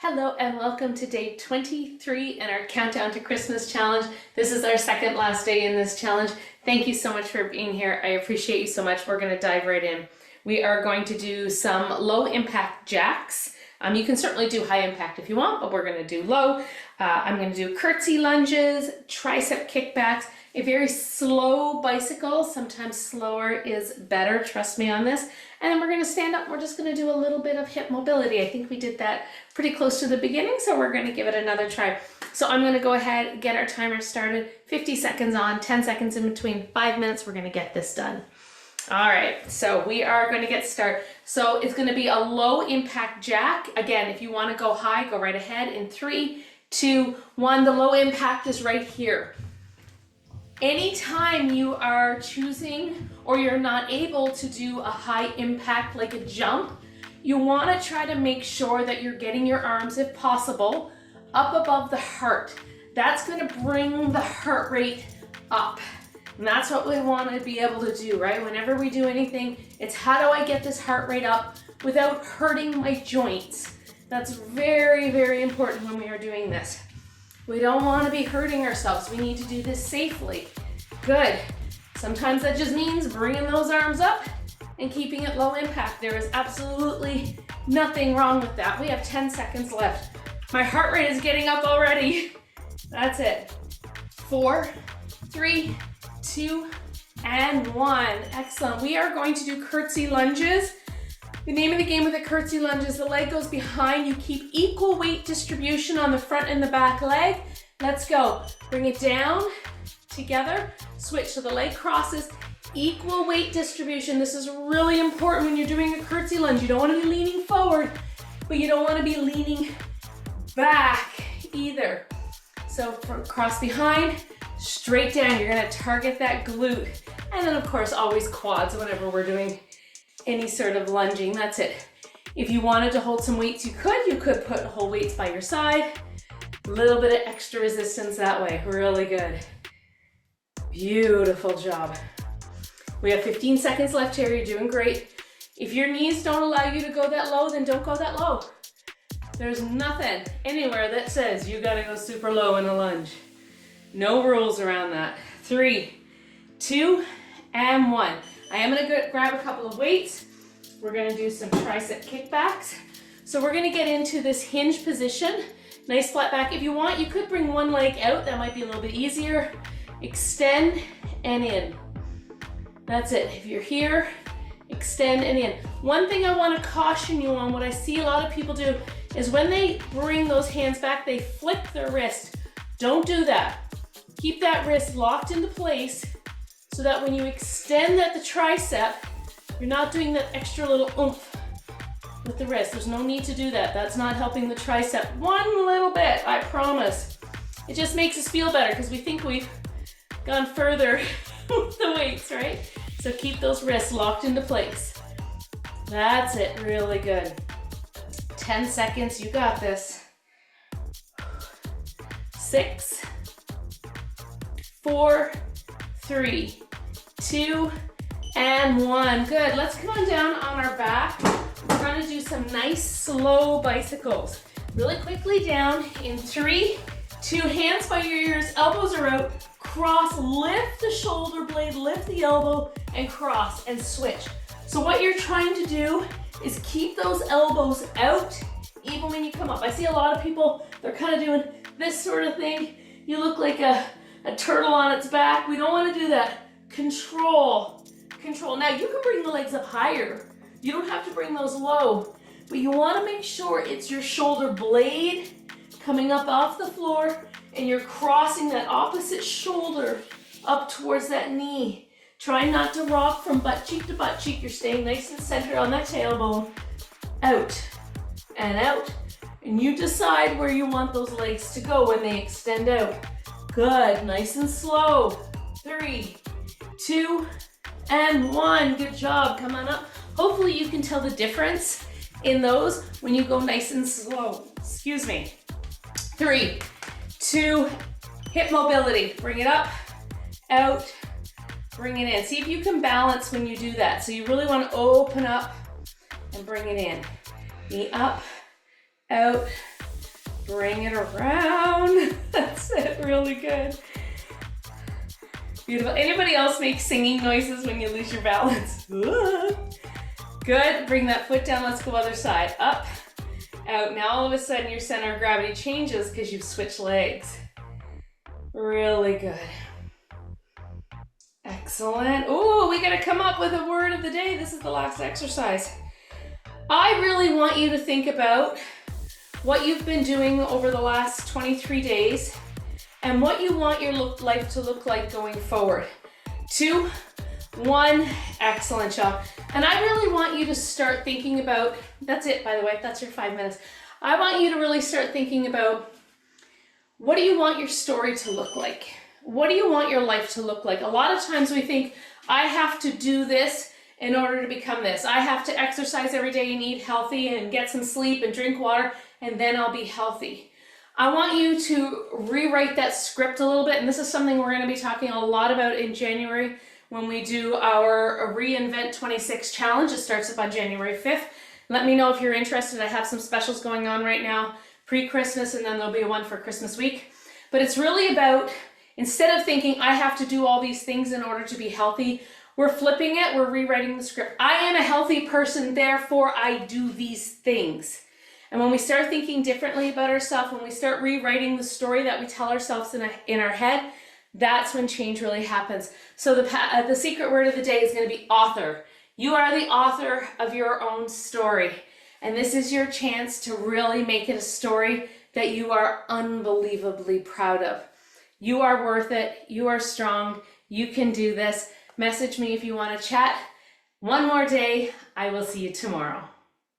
Hello and welcome to day 23 in our Countdown to Christmas challenge. This is our second last day in this challenge. Thank you so much for being here. I appreciate you so much. We're going to dive right in. We are going to do some low impact jacks. You can certainly do high impact if you want, but we're going to do low. I'm going to do curtsy lunges, tricep kickbacks, a very slow bicycle. Sometimes slower is better, trust me on this. And then we're going to stand up. We're just going to do a little bit of hip mobility. I think we did that pretty close to the beginning, so we're going to give it another try. So I'm going to go ahead and get our timer started. 50 seconds on, 10 seconds in between, 5 minutes. We're going to get this done. All right, so we are going to get started. So it's going to be a low impact jack. Again, if you want to go high, go right ahead in 3, 2, 1. The low impact is right here. Anytime you are choosing or you're not able to do a high impact like a jump, you want to try to make sure that you're getting your arms, if possible, up above the heart. That's going to bring the heart rate up. And that's what we want to be able to do, right? Whenever we do anything, it's how do I get this heart rate up without hurting my joints? That's very, very important when we are doing this. We don't want to be hurting ourselves. We need to do this safely. Good. Sometimes that just means bringing those arms up and keeping it low impact. There is absolutely nothing wrong with that. We have 10 seconds left. My heart rate is getting up already. That's it. 4, 3, 2, and 1. Excellent. We are going to do curtsy lunges. The name of the game with the curtsy lunge is the leg goes behind. You keep equal weight distribution on the front and the back leg. Let's go. Bring it down, together, switch. So the leg crosses, equal weight distribution. This is really important when you're doing a curtsy lunge. You don't want to be leaning forward, but you don't want to be leaning back either. So from cross behind, straight down. You're going to target that glute. And then of course, always quads whenever we're doing any sort of lunging. That's it. If you wanted to hold some weights, you could put whole weights by your side. A little bit of extra resistance that way. Really good. Beautiful job. We have 15 seconds left here. You're doing great. If your knees don't allow you to go that low, then don't go that low. There's nothing anywhere that says you gotta go super low in a lunge. No rules around that. 3, 2, and 1. I am going to grab a couple of weights. We're going to do some tricep kickbacks. So we're going to get into this hinge position. Nice flat back. If you want, you could bring one leg out. That might be a little bit easier. Extend and in. That's it. If you're here, extend and in. One thing I want to caution you on, what I see a lot of people do, is when they bring those hands back, they flick their wrist. Don't do that. Keep that wrist locked into place so that when you extend at the tricep, you're not doing that extra little oomph with the wrist. There's no need to do that. That's not helping the tricep one little bit, I promise. It just makes us feel better because we think we've gone further with the weights, right? So keep those wrists locked into place. That's it, really good. 10 seconds, you got this. 6, 4, 3, 2, and 1. Good. Let's come on down on our back. We're going to do some nice slow bicycles. Really quickly down in 3, 2, hands by your ears, elbows are out, cross, lift the shoulder blade, lift the elbow, and cross and switch. So what you're trying to do is keep those elbows out even when you come up. I see a lot of people, they're kind of doing this sort of thing. You look like a turtle on its back. We don't want to do that. Control. Now you can bring the legs up higher. You don't have to bring those low, but you want to make sure it's your shoulder blade coming up off the floor and you're crossing that opposite shoulder up towards that knee. Try not to rock from butt cheek to butt cheek. You're staying nice and centered on that tailbone. Out and out. And you decide where you want those legs to go when they extend out. Good, nice and slow. 3, 2, and 1. Good job. Come on up. Hopefully you can tell the difference in those when you go nice and slow. Excuse me. 3, 2, hip mobility. Bring it up, out, bring it in. See if you can balance when you do that. So you really want to open up and bring it in. Knee up, out, Bring it around. That's it, really good. Beautiful. Anybody else make singing noises when you lose your balance? Good, bring that foot down, let's go other side. Up, out. Now all of a sudden your center of gravity changes because you've switched legs. Really good. Excellent. Ooh, we gotta come up with a word of the day. This is the last exercise. I really want you to think about what you've been doing over the last 23 days and what you want your life to look like going forward. 2, 1, excellent job. And I really want you to start thinking about, that's it by the way, that's your 5 minutes. I want you to really start thinking about, what do you want your story to look like? What do you want your life to look like? A lot of times we think, I have to do this in order to become this. I have to exercise every day and eat healthy and get some sleep and drink water, and then I'll be healthy. I want you to rewrite that script a little bit, and this is something we're going to be talking a lot about in January when we do our Reinvent 26 challenge. It starts up on January 5th. Let me know if you're interested. I have some specials going on right now, pre-Christmas, and then there'll be one for Christmas week. But it's really about, instead of thinking, I have to do all these things in order to be healthy, we're flipping it, we're rewriting the script. I am a healthy person, therefore I do these things. And when we start thinking differently about ourselves, when we start rewriting the story that we tell ourselves in our head, that's when change really happens. So the secret word of the day is going to be author. You are the author of your own story. And this is your chance to really make it a story that you are unbelievably proud of. You are worth it. You are strong. You can do this. Message me if you want to chat. One more day. I will see you tomorrow.